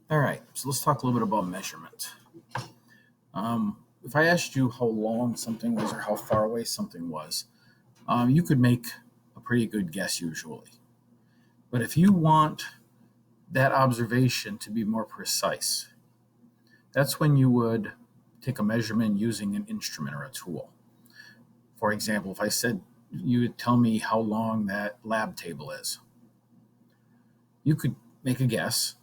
All right, so let's talk a little bit about measurement. If I asked you how long something was or how far away something was, you could make a pretty good guess usually. But if you want that observation to be more precise, that's when you would take a measurement using an instrument or a tool. For example, if I said you would tell me how long that lab table is, you could make a guess,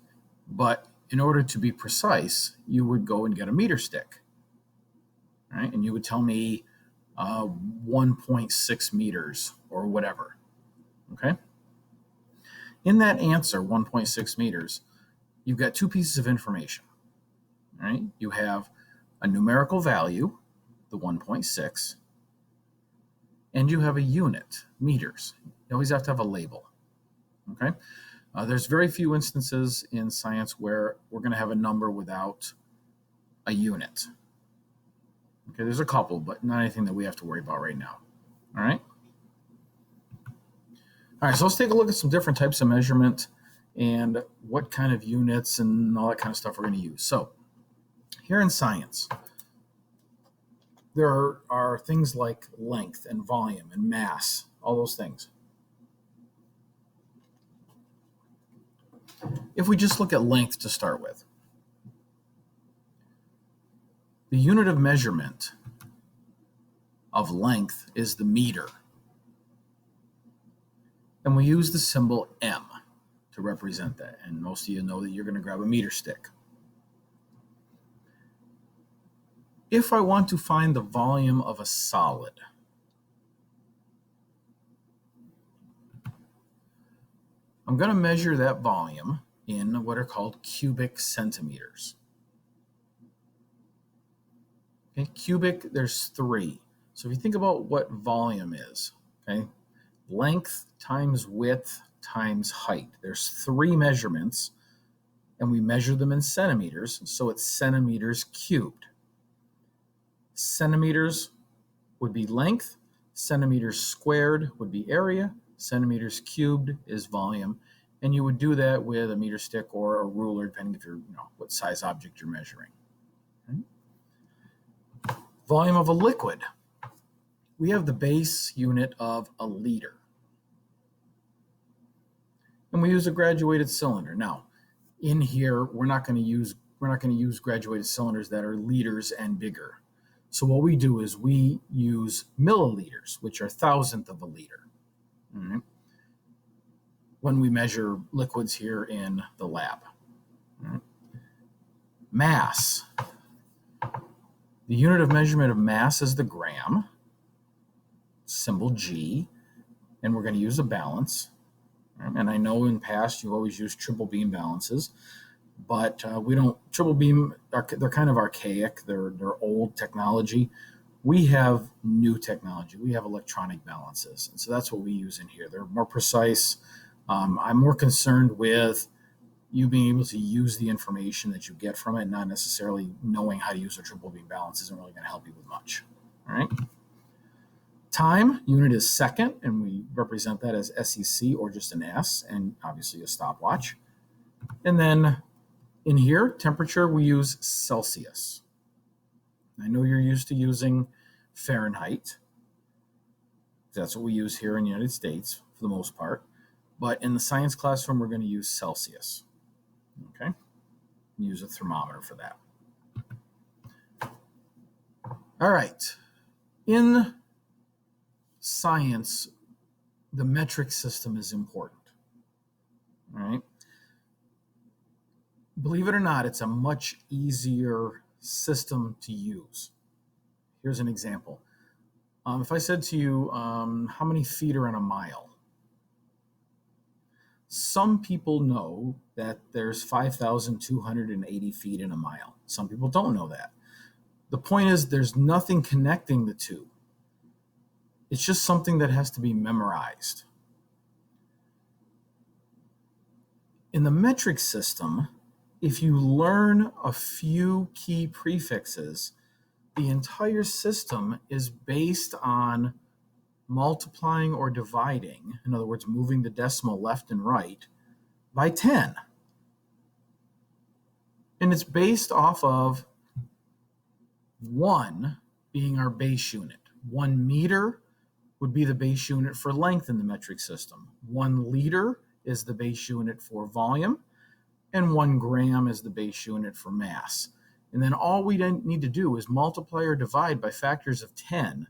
but in order to be precise, you would go and get a meter stick, right? And you would tell me 1.6 meters or whatever, okay? In that answer, 1.6 meters, you've got two pieces of information, right? You have a numerical value, the 1.6, and you have a unit, meters. You always have to have a label, okay? There's very few instances in science where we're going to have a number without a unit. Okay, there's a couple, but not anything that we have to worry about right now. All right? All right, so let's take a look at some different types of measurement and what kind of units and all that kind of stuff we're going to use. So, here in science, there are things like length and volume and mass, all those things. If we just look at length to start with, the unit of measurement of length is the meter. And we use the symbol M to represent that. And most of you know that you're going to grab a meter stick. If I want to find the volume of a solid, I'm going to measure that volume in what are called cubic centimeters. Okay, cubic, there's three. So if you think about what volume is, okay, length times width times height. There's three measurements, and we measure them in centimeters, so it's centimeters cubed. Centimeters would be length, centimeters squared would be area, centimeters cubed is volume, and you would do that with a meter stick or a ruler, depending if you're, what size object you're measuring. Okay. Volume of a liquid. We have the base unit of a liter. And we use a graduated cylinder. Now, in here, we're not going to use graduated cylinders that are liters and bigger. So what we do is we use milliliters, which are thousandth of a liter, right, when we measure liquids here in the lab. Right. Mass. The unit of measurement of mass is the gram, symbol G, and we're going to use a balance. And I know in past you've always used triple beam balances, but we don't. Triple beam, they're kind of archaic. They're old technology. We have new technology. We have electronic balances, and so that's what we use in here. They're more precise. I'm more concerned with you being able to use the information that you get from it, not necessarily knowing how to use a triple beam balance isn't really going to help you with much. All right. Time unit is second, and we represent that as SEC or just an S, and obviously a stopwatch. And then in here, temperature, we use Celsius. I know you're used to using Fahrenheit. That's what we use here in the United States for the most part. But in the science classroom, we're going to use Celsius. Okay? Use a thermometer for that. All right. In science, the metric system is important. All right? Believe it or not, it's a much easier system to use. Here's an example. If I said to you, how many feet are in a mile? Some people know that there's 5,280 feet in a mile. Some people don't know that. The point is there's nothing connecting the two. It's just something that has to be memorized. In the metric system, if you learn a few key prefixes, the entire system is based on multiplying or dividing, in other words, moving the decimal left and right, by 10. And it's based off of 1 being our base unit. 1 meter would be the base unit for length in the metric system. 1 liter is the base unit for volume, and 1 gram is the base unit for mass. And then all we need to do is multiply or divide by factors of 10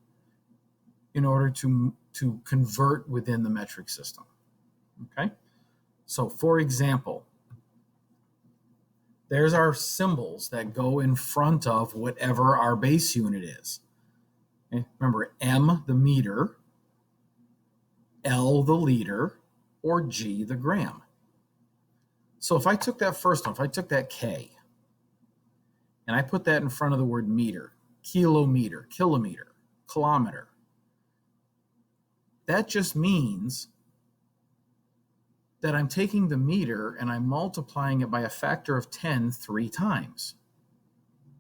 in order to convert within the metric system. Okay? So for example, there's our symbols that go in front of whatever our base unit is. Okay? Remember, M, the meter, L, the liter, or G, the gram. So if I took that first one, if I took that K, and I put that in front of the word meter, kilometer, kilometer, kilometer, that just means that I'm taking the meter and I'm multiplying it by a factor of 10 3 times.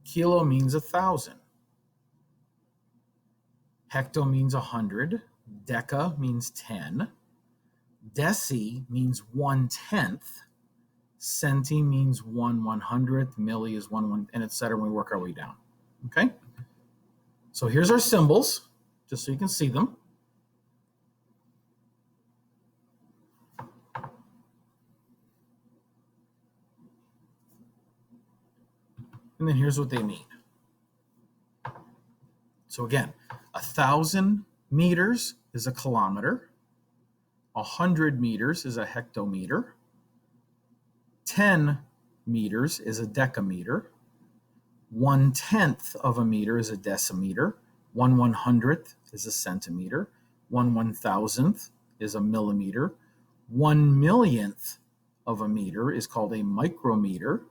Kilo means 1,000. Hecto means 100. Deca means 10. Deci means 1/10. Centi means 1/100th. Milli is 1/1, and etc. We work our way down. Okay? So here's our symbols, just so you can see them. And then here's what they mean. So again, 1,000 meters is a kilometer. 100 meters is a hectometer. 10 meters is a decameter. 1/10 of a meter is a decimeter. 1/100th is a centimeter. 1/1000th is a millimeter. 1/1,000,000th of a meter is called a micrometer.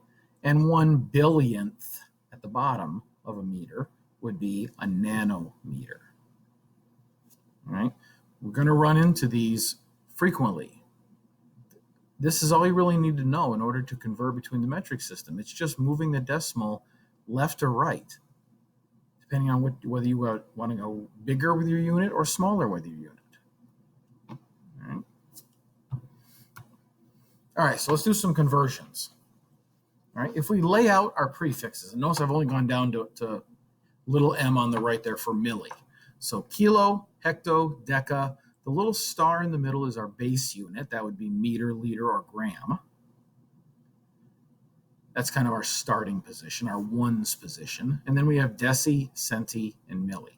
And 1/1000,000th at the bottom of a meter would be a nanometer. All right? We're going to run into these frequently. This is all you really need to know in order to convert between the metric system. It's just moving the decimal left or right, depending on whether you want to go bigger with your unit or smaller with your unit. All right, so let's do some conversions. All right, if we lay out our prefixes, and notice I've only gone down to little m on the right there for milli. So kilo, hecto, deca. The little star in the middle is our base unit. That would be meter, liter, or gram. That's kind of our starting position, our ones position. And then we have deci, centi, and milli.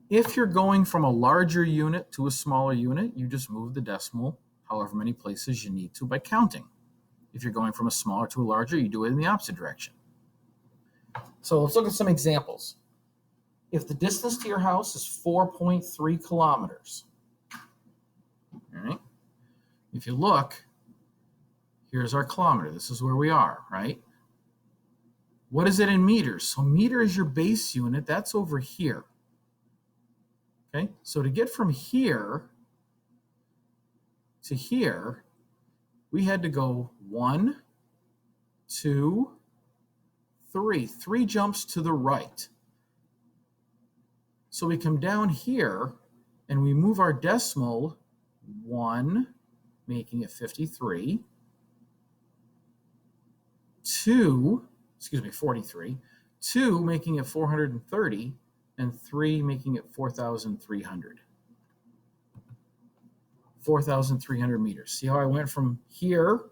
If you're going from a larger unit to a smaller unit, you just move the decimal however many places you need to by counting. If you're going from a smaller to a larger, you do it in the opposite direction. So let's look at some examples. If the distance to your house is 4.3 kilometers, all right? If you look, here's our kilometer. This is where we are, right? What is it in meters? So meter is your base unit. That's over here. Okay, so to get from here to here, we had to go 1, 2, 3. 3 jumps to the right. So we come down here and we move our decimal 1, making it 53, 43, 2 making it 430, and 3 making it 4,300. 4,300 meters. See how I went from here,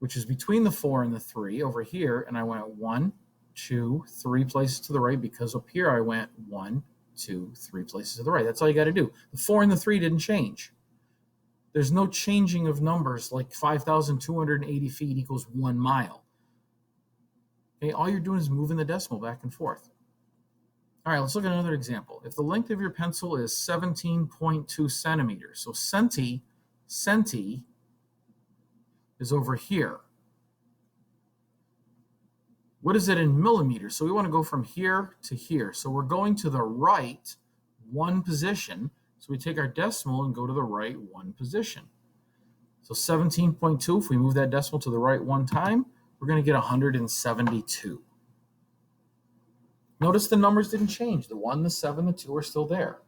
which is between the 4 and the 3, over here, and I went 1, 2, 3 places to the right, because up here I went 1, 2, 3 places to the right. That's all you got to do. The 4 and the 3 didn't change. There's no changing of numbers like 5,280 feet equals 1 mile. Okay, all you're doing is moving the decimal back and forth. All right, let's look at another example. If the length of your pencil is 17.2 centimeters, so centi is over here. What is it in millimeters? So we want to go from here to here. So we're going to the right 1 position. So we take our decimal and go to the right 1 position. So 17.2, if we move that decimal to the right 1 time, we're going to get 172. Notice the numbers didn't change. The 1, the 7, the 2 are still there.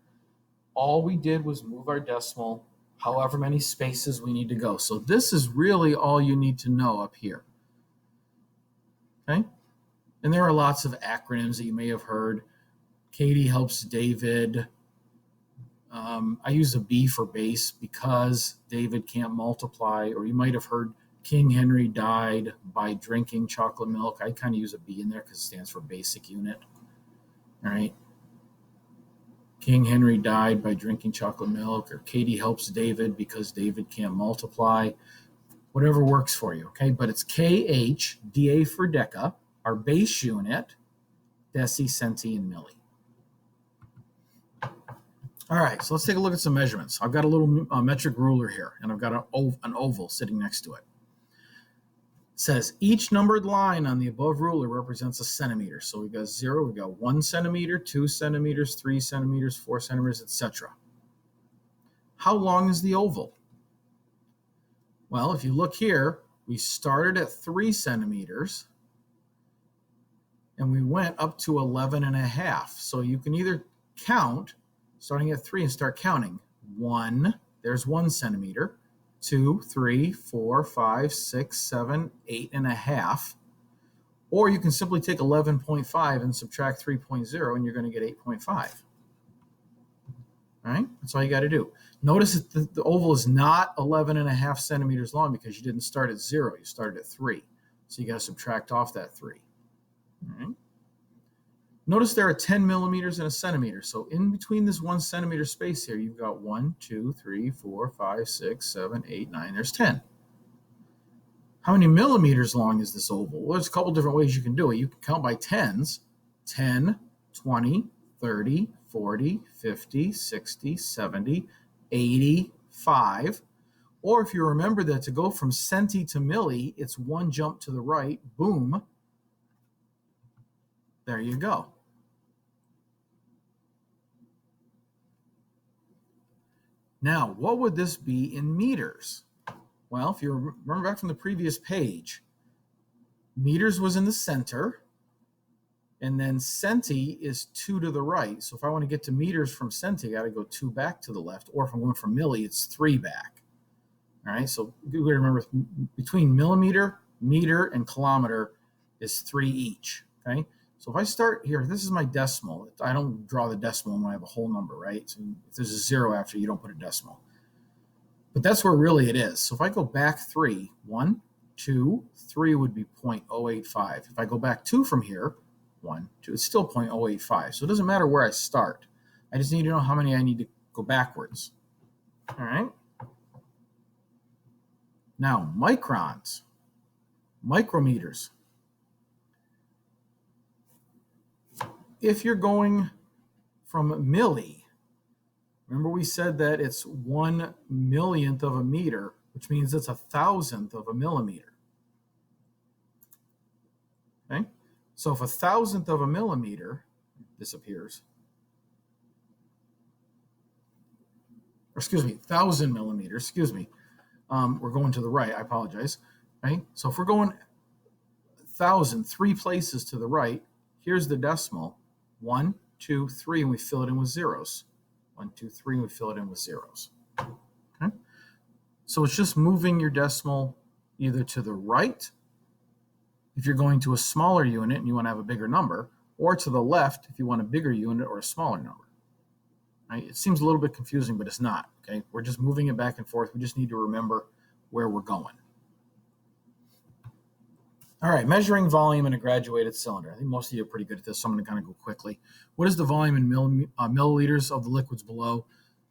All we did was move our decimal however many spaces we need to go. So this is really all you need to know up here. Okay? And there are lots of acronyms that you may have heard. Katie helps David. I use a B for base because David can't multiply, or you might have heard King Henry died by drinking chocolate milk. I kind of use a B in there because it stands for basic unit. All right. King Henry died by drinking chocolate milk, or Katie helps David because David can't multiply. Whatever works for you, okay? But it's KH, DA for deca, our base unit, deci, centi, and milli. All right, so let's take a look at some measurements. I've got a little metric ruler here, and I've got an oval sitting next to it. It says each numbered line on the above ruler represents a centimeter. So we've got 0, we've got 1 centimeter, 2 centimeters, 3 centimeters, 4 centimeters, etc. How long is the oval? Well, if you look here, we started at 3 centimeters, and we went up to 11 and a half. So you can either count starting at 3 and start counting. 1, there's 1 centimeter. 2, 3, 4, 5, 6, 7, 8 and a half. Or you can simply take 11.5 and subtract 3.0, and you're going to get 8.5. All right, that's all you got to do. Notice that the oval is not 11 and a half centimeters long because you didn't start at 0. You started at 3. So you got to subtract off that 3. All right. Notice there are 10 millimeters and a centimeter. So in between this 1 centimeter space here, you've got 1, 2, 3, 4, 5, 6, 7, 8, 9. There's 10. How many millimeters long is this oval? Well, there's a couple different ways you can do it. You can count by tens. 10, 20, 30, 40, 50, 60, 70, 85. Or if you remember that to go from centi to milli, it's one jump to the right. Boom. There you go. Now, what would this be in meters? Well, if you remember back from the previous page, meters was in the center, and then centi is 2 to the right. So if I want to get to meters from centi, I got to go 2 back to the left. Or if I'm going from milli, it's 3 back. All right, so you remember between millimeter, meter, and kilometer is 3 each. Okay, so if I start here, this is my decimal. I don't draw the decimal when I have a whole number, right? So if there's a 0 after, you don't put a decimal. But that's where really it is. So if I go back 3, 1, 2, 3 would be 0.085. If I go back 2 from here, 1, 2, it's still 0.085. So it doesn't matter where I start. I just need to know how many I need to go backwards. All right. Now, microns, micrometers. If you're going from milli, remember we said that it's 1 millionth of a meter, which means it's 1,000th of a millimeter. Okay? So if 1,000th of a millimeter disappears, or excuse me, 1,000 millimeters, excuse me, we're going to the right, I apologize. Right? So if we're going 1,000, 3 places to the right, here's the decimal, 1, 2, 3, and we fill it in with zeros. 1, 2, 3, and we fill it in with zeros. Okay? So it's just moving your decimal either to the right, if you're going to a smaller unit and you want to have a bigger number, or to the left if you want a bigger unit or a smaller number. Right? It seems a little bit confusing, but it's not. Okay? We're just moving it back and forth. We just need to remember where we're going. All right, measuring volume in a graduated cylinder. I think most of you are pretty good at this, so I'm going to kind of go quickly. What is the volume in milliliters of the liquids below?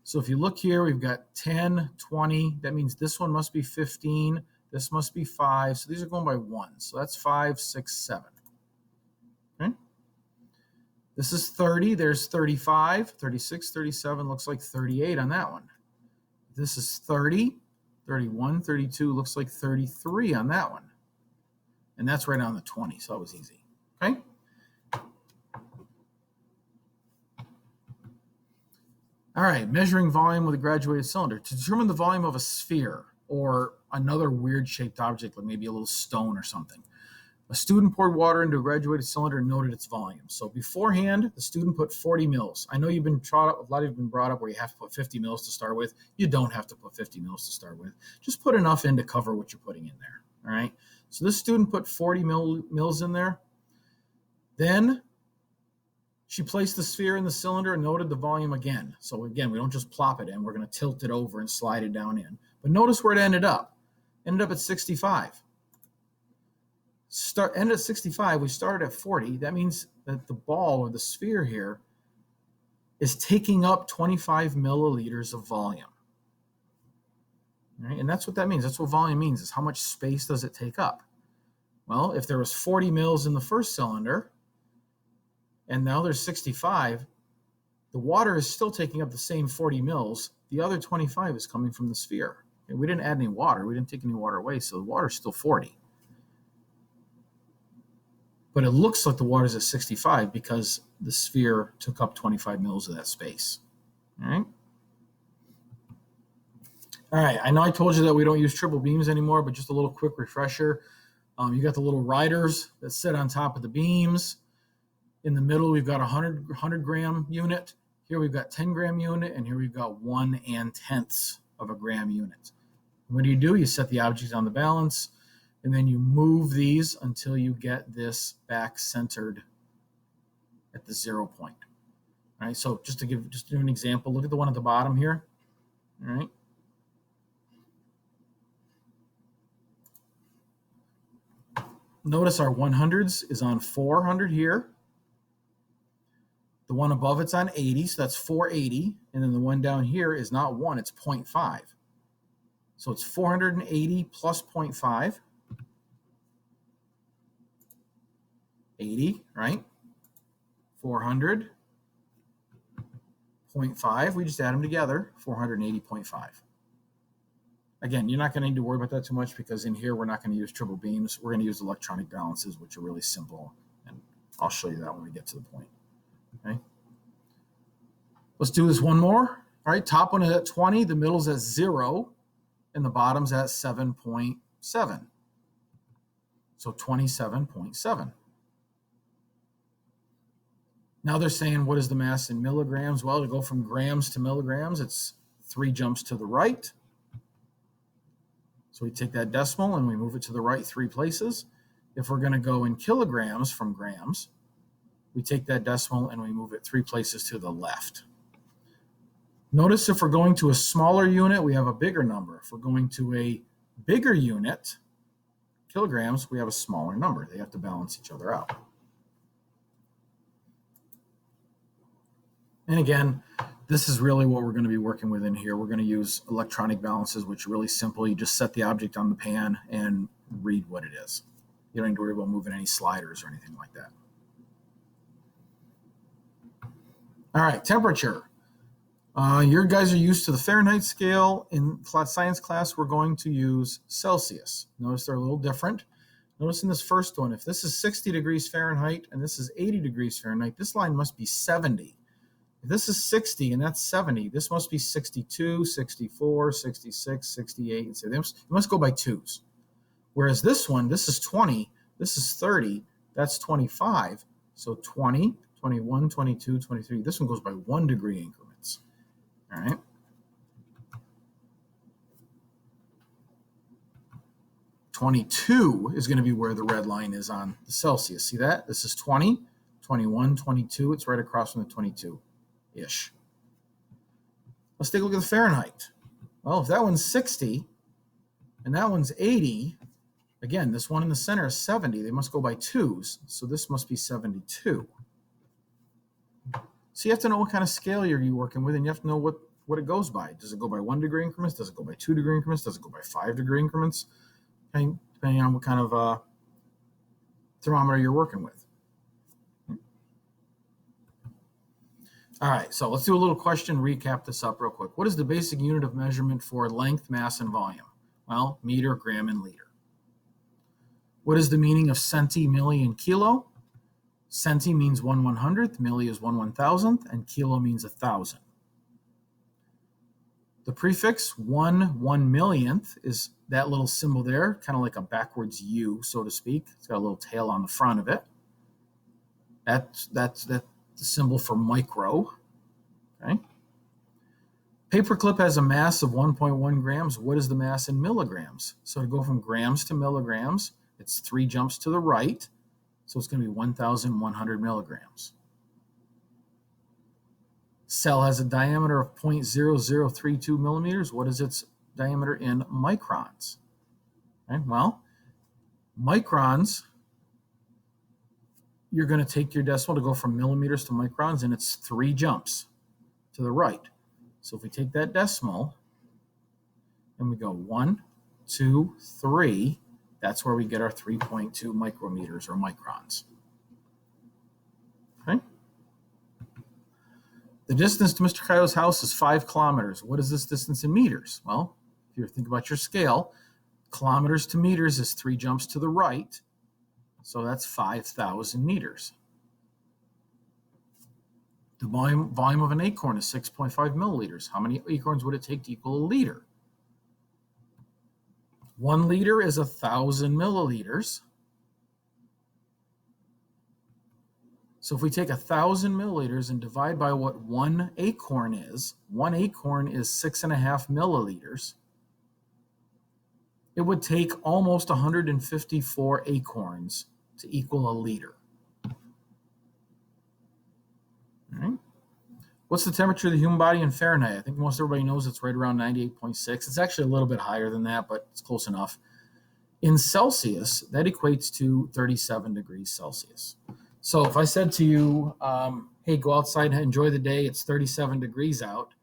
So if you look here, we've got 10, 20. That means this one must be 15. This must be 5. So these are going by 1. So that's 5, 6, 7. Okay. This is 30. There's 35, 36, 37. Looks like 38 on that one. This is 30, 31, 32. Looks like 33 on that one. And that's right on the 20, so that was easy. Okay? All right, measuring volume with a graduated cylinder. To determine the volume of a sphere or another weird shaped object, like maybe a little stone or something, A student poured water into a graduated cylinder and noted its volume. So beforehand, the student put 40 mils. I know you've been taught, a lot of you have been brought up where you have to put 50 mils to start with. You don't have to put 50 mils to start with. Just put enough in to cover what you're putting in there. All right. So this student put 40 mils in there. Then she placed the sphere in the cylinder and noted the volume again. So again, we don't just plop it in. We're going to tilt it over and slide it down in. But notice where it ended up. Ended up at 65. Ended at 65. We started at 40. That means that the ball or the sphere here is taking up 25 milliliters of volume. Right? And that's what that means. That's what volume means, is how much space does it take up? Well, if there was 40 mils in the first cylinder, and now there's 65, the water is still taking up the same 40 mils. The other 25 is coming from the sphere. And we didn't add any water. We didn't take any water away, so the water's still 40. But it looks like the water's at 65 because the sphere took up 25 mils of that space. All right? All right, I know I told you that we don't use triple beams anymore, but just a little quick refresher. You got the little riders that sit on top of the beams. In the middle, we've got a 100 gram unit. Here we've got 10 gram unit, and here we've got 1 0.1 of a gram unit. What do? You set the object on the balance, and then you move these until you get this back centered at the 0 point. All right, so just to do an example, look at the one at the bottom here. All right. Notice our 100s is on 400 here. The one above it's on 80, so that's 480. And then the one down here is not 1, it's 0.5. So it's 480 plus 0.5. 80, right? 400, 0.5. We just add them together, 480.5. Again, you're not going to need to worry about that too much because in here we're not going to use triple beams. We're going to use electronic balances, which are really simple. And I'll show you that when we get to the point. Okay. Let's do this one more. All right, top one is at 20, the middle's at 0, and the bottom's at 7.7. So 27.7. Now they're saying, what is the mass in milligrams? Well, to go from grams to milligrams, it's 3 jumps to the right. So we take that decimal and we move it to the right 3 places. If we're going to go in kilograms from grams, we take that decimal and we move it 3 places to the left. Notice if we're going to a smaller unit, we have a bigger number. If we're going to a bigger unit, kilograms, we have a smaller number. They have to balance each other out. And again, this is really what we're going to be working with in here. We're going to use electronic balances, which are really simple. You just set the object on the pan and read what it is. You don't need to worry about moving any sliders or anything like that. All right, temperature. Your guys are used to the Fahrenheit scale. In science class, we're going to use Celsius. Notice they're a little different. Notice in this first one, if this is 60 degrees Fahrenheit and this is 80 degrees Fahrenheit, this line must be 70. If this is 60 and that's 70, this must be 62, 64, 66, 68. And so it must go by twos. Whereas this one, this is 20, this is 30, that's 25. So 20, 21, 22, 23. This one goes by 1 degree increments. All right. (22) is going to be where the red line is on the Celsius. See that? This is 20, 21, 22. It's right across from the 22-ish. Let's take a look at the Fahrenheit. Well, if that one's 60 and that one's 80, again, this one in the center is 70. They must go by twos, so this must be 72. So you have to know what kind of scale you're working with, and you have to know what it goes by. Does it go by 1 degree increments? Does it go by 2 degree increments? Does it go by 5 degree increments? Depending on what kind of thermometer you're working with. All right, so let's do a little question, recap this up real quick. What is the basic unit of measurement for length, mass, and volume? Well, meter, gram, and liter. What is the meaning of centi, milli, and kilo? Centi means 1/100th, milli is 1/1000th, and kilo means 1,000. The prefix 1/1,000,000th is that little symbol there, kind of like a backwards U, so to speak. It's got a little tail on the front of it. That's the symbol for micro. Okay. Paperclip has a mass of 1.1 grams. What is the mass in milligrams? So to go from grams to milligrams, it's 3 jumps to the right. So it's going to be 1,100 milligrams. Cell has a diameter of 0.0032 millimeters. What is its diameter in microns? Okay, well, microns, you're going to take your decimal to go from millimeters to microns, and it's 3 jumps to the right. So if we take that decimal and we go 1, 2, 3, that's where we get our 3.2 micrometers or microns. Okay. The distance to Mr. Coyote's house is 5 kilometers. What is this distance in meters? Well, if you think about your scale, kilometers to meters is 3 jumps to the right. So that's 5,000 meters. The volume of an acorn is 6.5 milliliters. How many acorns would it take to equal a liter? 1 liter is 1,000 milliliters. So if we take 1,000 milliliters and divide by what 1 acorn is 6.5 milliliters. It would take almost 154 acorns to equal a liter. All right. What's the temperature of the human body in Fahrenheit? I think most everybody knows it's right around 98.6. It's actually a little bit higher than that, but it's close enough. In Celsius, that equates to 37 degrees Celsius. So if I said to you, hey, go outside and enjoy the day, it's 37 degrees out,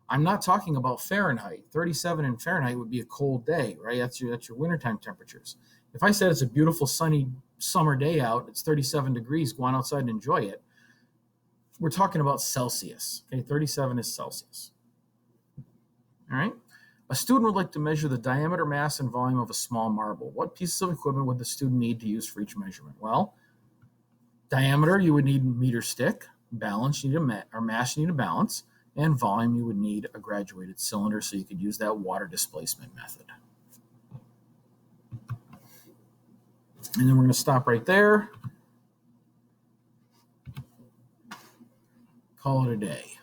I'm not talking about Fahrenheit. 37 in Fahrenheit would be a cold day, right? That's your wintertime temperatures. If I said it's a beautiful sunny summer day out, it's 37 degrees, go on outside and enjoy it, we're talking about Celsius. Okay, 37 is Celsius. All right. A student would like to measure the diameter, mass, and volume of a small marble. What pieces of equipment would the student need to use for each measurement? Well, diameter, you would need a meter stick. Balance, you need mass, you need a balance. And volume, you would need a graduated cylinder, so you could use that water displacement method. And then we're going to stop right there. Call it a day.